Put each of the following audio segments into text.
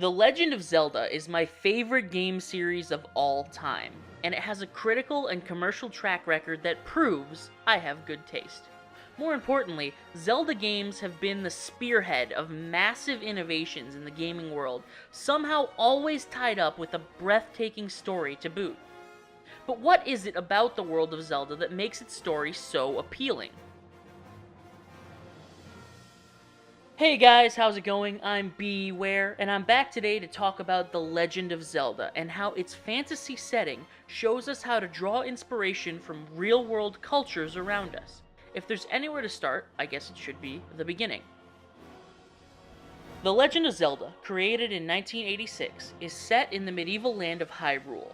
The Legend of Zelda is my favorite game series of all time, and it has a critical and commercial track record that proves I have good taste. More importantly, Zelda games have been the spearhead of massive innovations in the gaming world, somehow always tied up with a breathtaking story to boot. But what is it about the world of Zelda that makes its story so appealing? Hey guys, how's it going? I'm Beware, and I'm back today to talk about The Legend of Zelda and how its fantasy setting shows us how to draw inspiration from real-world cultures around us. If there's anywhere to start, I guess it should be the beginning. The Legend of Zelda, created in 1986, is set in the medieval land of Hyrule.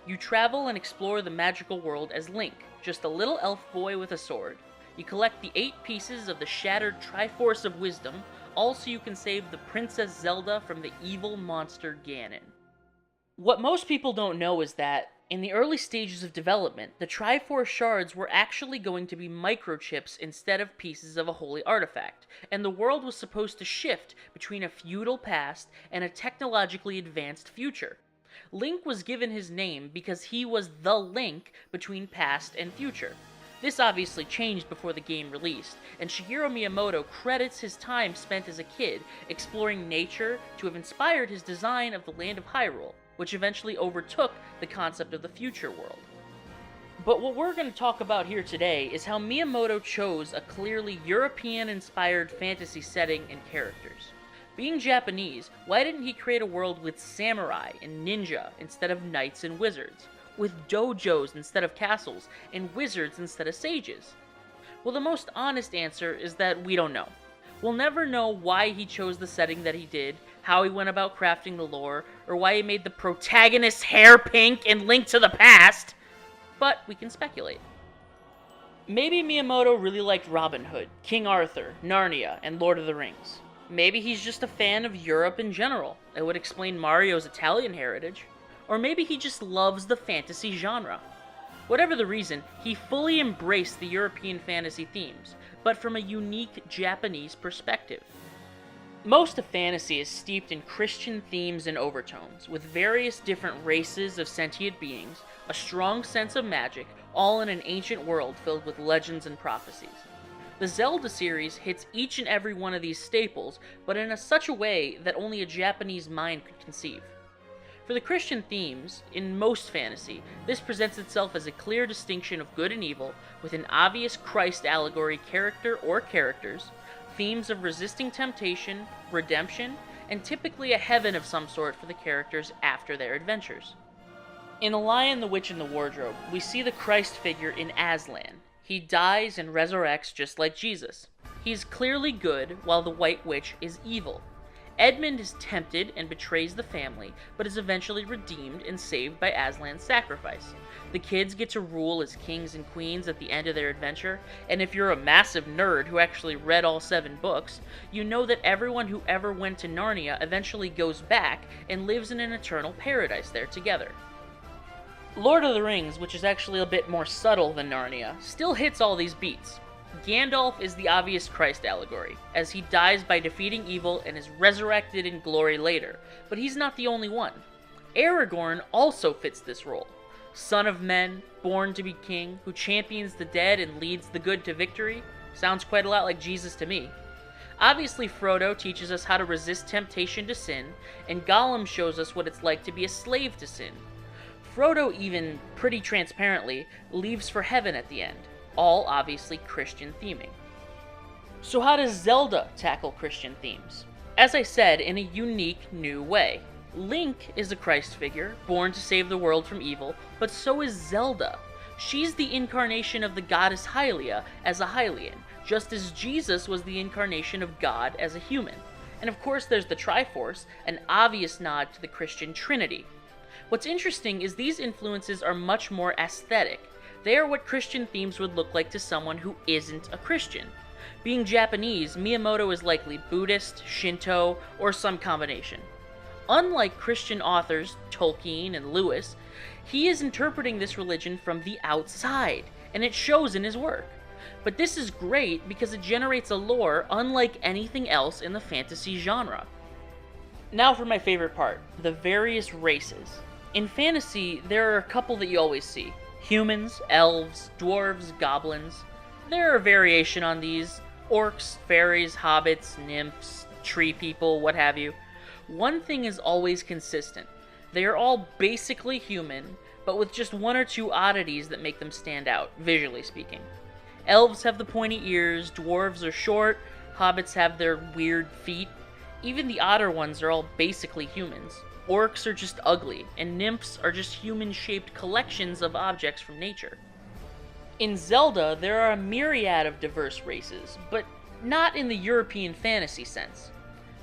You travel and explore the magical world as Link, just a little elf boy with a sword. You collect the 8 pieces of the shattered Triforce of Wisdom, all so you can save the Princess Zelda from the evil monster Ganon. What most people don't know is that, in the early stages of development, the Triforce shards were actually going to be microchips instead of pieces of a holy artifact, and the world was supposed to shift between a feudal past and a technologically advanced future. Link was given his name because he was the link between past and future. This obviously changed before the game released, and Shigeru Miyamoto credits his time spent as a kid exploring nature to have inspired his design of the land of Hyrule, which eventually overtook the concept of the future world. But what we're going to talk about here today is how Miyamoto chose a clearly European-inspired fantasy setting and characters. Being Japanese, why didn't he create a world with samurai and ninja instead of knights and wizards? With dojos instead of castles, and wizards instead of sages? Well, the most honest answer is that we don't know. We'll never know why he chose the setting that he did, how he went about crafting the lore, or why he made the protagonist's hair pink and Link to the Past, but we can speculate. Maybe Miyamoto really liked Robin Hood, King Arthur, Narnia, and Lord of the Rings. Maybe he's just a fan of Europe in general. It would explain Mario's Italian heritage. Or maybe he just loves the fantasy genre. Whatever the reason, he fully embraced the European fantasy themes, but from a unique Japanese perspective. Most of fantasy is steeped in Christian themes and overtones, with various different races of sentient beings, a strong sense of magic, all in an ancient world filled with legends and prophecies. The Zelda series hits each and every one of these staples, but in such a way that only a Japanese mind could conceive. For the Christian themes, in most fantasy, this presents itself as a clear distinction of good and evil, with an obvious Christ allegory character or characters, themes of resisting temptation, redemption, and typically a heaven of some sort for the characters after their adventures. In The Lion, the Witch, and the Wardrobe, we see the Christ figure in Aslan. He dies and resurrects just like Jesus. He's clearly good, while the White Witch is evil. Edmund is tempted and betrays the family, but is eventually redeemed and saved by Aslan's sacrifice. The kids get to rule as kings and queens at the end of their adventure, and if you're a massive nerd who actually read all 7 books, you know that everyone who ever went to Narnia eventually goes back and lives in an eternal paradise there together. Lord of the Rings, which is actually a bit more subtle than Narnia, still hits all these beats. Gandalf is the obvious Christ allegory, as he dies by defeating evil and is resurrected in glory later, but he's not the only one. Aragorn also fits this role. Son of men, born to be king, who champions the dead and leads the good to victory. Sounds quite a lot like Jesus to me. Obviously, Frodo teaches us how to resist temptation to sin, and Gollum shows us what it's like to be a slave to sin. Frodo even, pretty transparently, leaves for heaven at the end. All obviously Christian theming. So how does Zelda tackle Christian themes? As I said, in a unique new way. Link is a Christ figure, born to save the world from evil, but so is Zelda. She's the incarnation of the goddess Hylia as a Hylian, just as Jesus was the incarnation of God as a human. And of course there's the Triforce, an obvious nod to the Christian Trinity. What's interesting is these influences are much more aesthetic. They are what Christian themes would look like to someone who isn't a Christian. Being Japanese, Miyamoto is likely Buddhist, Shinto, or some combination. Unlike Christian authors Tolkien and Lewis, he is interpreting this religion from the outside, and it shows in his work. But this is great because it generates a lore unlike anything else in the fantasy genre. Now for my favorite part, the various races. In fantasy, there are a couple that you always see. Humans, elves, dwarves, goblins. There are variation on these. Orcs, fairies, hobbits, nymphs, tree people, what have you. One thing is always consistent. They are all basically human, but with just one or two oddities that make them stand out, visually speaking. Elves have the pointy ears, dwarves are short, hobbits have their weird feet. Even the odder ones are all basically humans. Orcs are just ugly, and nymphs are just human-shaped collections of objects from nature. In Zelda, there are a myriad of diverse races, but not in the European fantasy sense.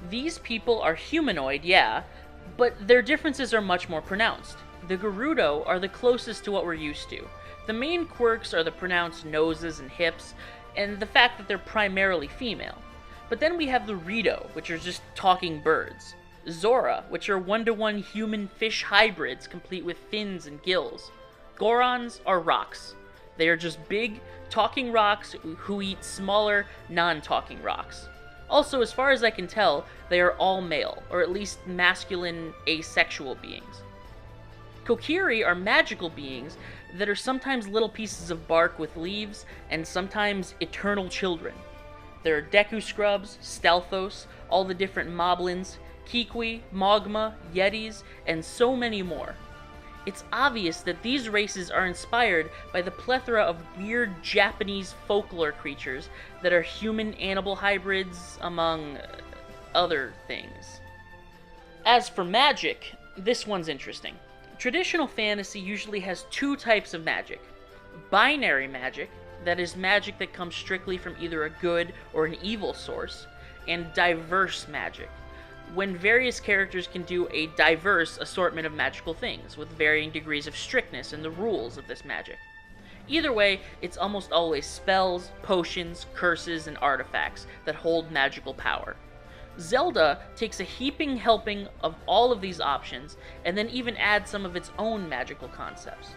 These people are humanoid, yeah, but their differences are much more pronounced. The Gerudo are the closest to what we're used to. The main quirks are the pronounced noses and hips, and the fact that they're primarily female. But then we have the Rito, which are just talking birds. Zora, which are one-to-one human-fish hybrids complete with fins and gills. Gorons are rocks. They are just big, talking rocks who eat smaller, non-talking rocks. Also, as far as I can tell, they are all male, or at least masculine, asexual beings. Kokiri are magical beings that are sometimes little pieces of bark with leaves, and sometimes eternal children. There are Deku Scrubs, Stelthos, all the different Moblins, Kikwi, Mogma, Yetis, and so many more. It's obvious that these races are inspired by the plethora of weird Japanese folklore creatures that are human-animal hybrids, among other things. As for magic, this one's interesting. Traditional fantasy usually has two types of magic. Binary magic, that is magic that comes strictly from either a good or an evil source, and diverse magic, when various characters can do a diverse assortment of magical things, with varying degrees of strictness in the rules of this magic. Either way, it's almost always spells, potions, curses, and artifacts that hold magical power. Zelda takes a heaping helping of all of these options, and then even adds some of its own magical concepts.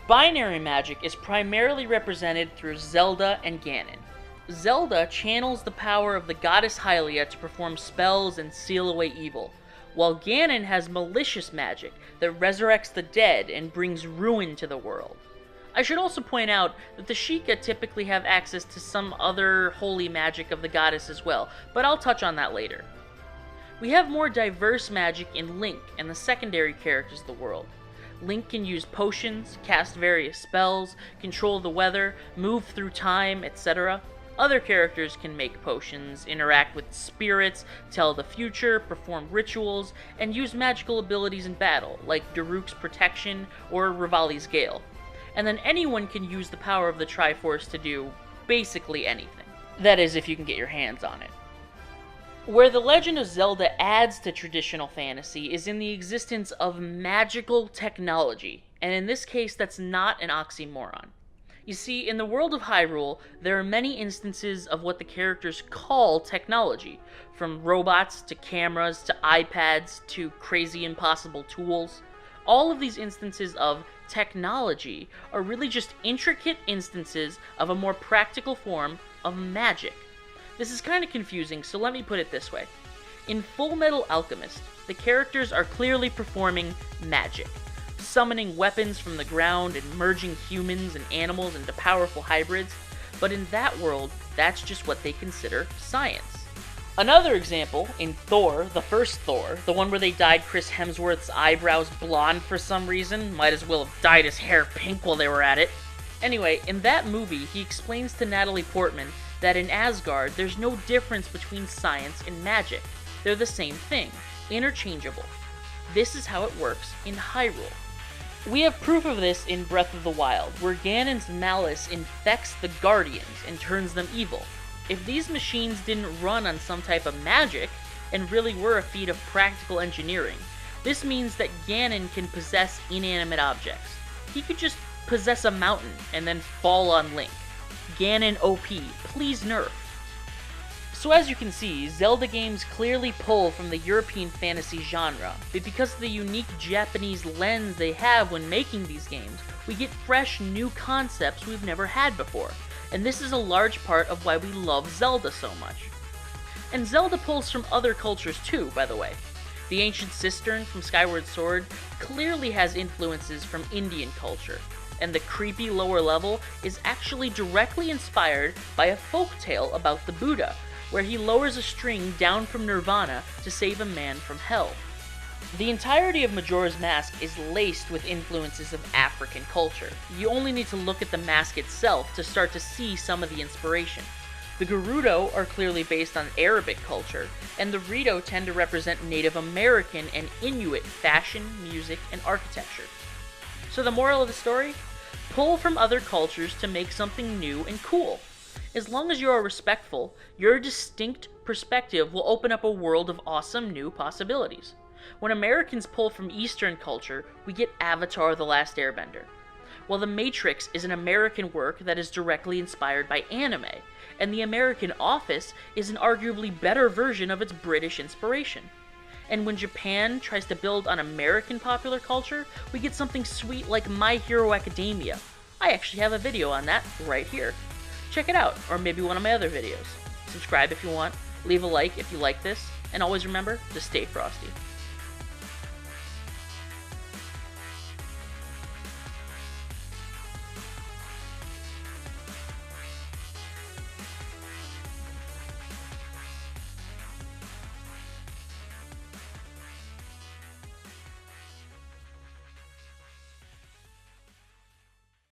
Binary magic is primarily represented through Zelda and Ganon. Zelda channels the power of the goddess Hylia to perform spells and seal away evil, while Ganon has malicious magic that resurrects the dead and brings ruin to the world. I should also point out that the Sheikah typically have access to some other holy magic of the goddess as well, but I'll touch on that later. We have more diverse magic in Link and the secondary characters of the world. Link can use potions, cast various spells, control the weather, move through time, etc. Other characters can make potions, interact with spirits, tell the future, perform rituals, and use magical abilities in battle, like Daruk's Protection or Rivali's Gale. And then anyone can use the power of the Triforce to do basically anything. That is, if you can get your hands on it. Where The Legend of Zelda adds to traditional fantasy is in the existence of magical technology, and in this case that's not an oxymoron. You see, in the world of Hyrule, there are many instances of what the characters call technology, from robots to cameras to iPads to crazy impossible tools. All of these instances of technology are really just intricate instances of a more practical form of magic. This is kind of confusing, so let me put it this way. In Full Metal Alchemist, the characters are clearly performing magic, summoning weapons from the ground and merging humans and animals into powerful hybrids, but in that world, that's just what they consider science. Another example, in Thor, the first Thor, the one where they dyed Chris Hemsworth's eyebrows blonde for some reason, might as well have dyed his hair pink while they were at it. Anyway, in that movie, he explains to Natalie Portman that in Asgard, there's no difference between science and magic. They're the same thing, interchangeable. This is how it works in Hyrule. We have proof of this in Breath of the Wild, where Ganon's malice infects the Guardians and turns them evil. If these machines didn't run on some type of magic, and really were a feat of practical engineering, this means that Ganon can possess inanimate objects. He could just possess a mountain and then fall on Link. Ganon OP, please nerf. So as you can see, Zelda games clearly pull from the European fantasy genre, but because of the unique Japanese lens they have when making these games, we get fresh, new concepts we've never had before, and this is a large part of why we love Zelda so much. And Zelda pulls from other cultures too, by the way. The ancient cistern from Skyward Sword clearly has influences from Indian culture, and the creepy lower level is actually directly inspired by a folktale about the Buddha, where he lowers a string down from Nirvana to save a man from hell. The entirety of Majora's Mask is laced with influences of African culture. You only need to look at the mask itself to start to see some of the inspiration. The Gerudo are clearly based on Arabic culture, and the Rito tend to represent Native American and Inuit fashion, music, and architecture. So the moral of the story? Pull from other cultures to make something new and cool. As long as you are respectful, your distinct perspective will open up a world of awesome new possibilities. When Americans pull from Eastern culture, we get Avatar: The Last Airbender. While The Matrix is an American work that is directly inspired by anime, and The American Office is an arguably better version of its British inspiration. And when Japan tries to build on American popular culture, we get something sweet like My Hero Academia. I actually have a video on that right here. Check it out, or maybe one of my other videos. Subscribe if you want, leave a like if you like this, and always remember to stay frosty.